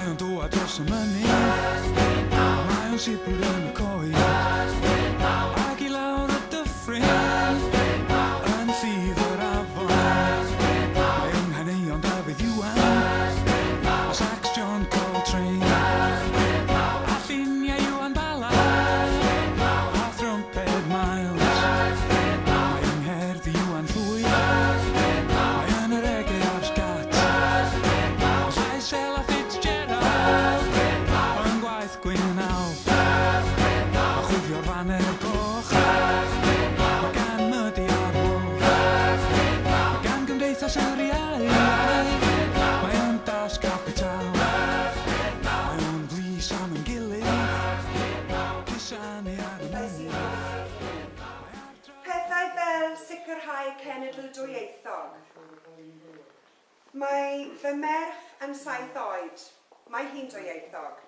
Mae o'n dŵad dros y mynydd, mae o'n sipr yn y coed, ac i lawr y dyffryn, yn llif yr afon. Mae yng Nghaneuon Dafydd Iwan, a sacs John Coltrane, a lluniau Iwan Bala, a thrumped Miles. Mae yng Nghaerdydd Iwan Llwy, mae yn yr egau a'r sgat, a llais Ella Fitzgerald, yn gwaith Gwyn Alf, a chwifio'r faner coch, mae gan Myddi ar Wolf, mae gan Gymdeithas yr Iau, mae yn Das Capital, mae o'n flis am yn gilydd, cusanu ar y mynydd. Pethau fel sicrhau cenedl dwyieithog. Mae fy merch yn 7 oed. Mae hi'n dwyieithog.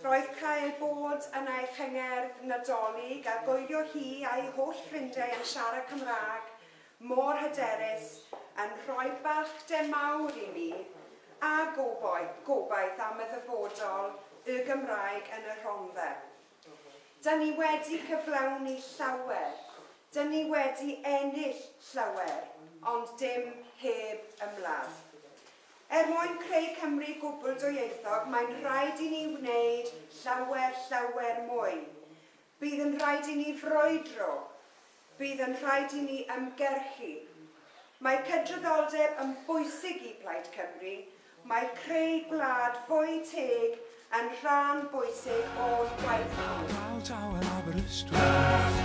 Roedd cael bod yn ei chyngerdd Nadolig a gwylio hi a'i holl ffrindiau yn siarad Cymraeg mor hyderus yn rhoi balchder mawr i mi a gobaith am y ddyfodol y Gymraeg yn y Rhondda. Dyn ni wedi cyflawni llawer. Dyn ni wedi ennill llawer, ond dim heb ymladd. Mwyn creu Cymru gwbl dwyieithog, mae'n rhaid i ni wneud llawer mwy. Bydd yn rhaid i ni frwydro. Bydd yn rhaid i ni ymgyrchu. Mae cydraddoldeb yn bwysig i Plaid Cymru. Mae creu gwlad fwy teg yn rhan bwysig o'r gwaith. Taw Aberystwyth,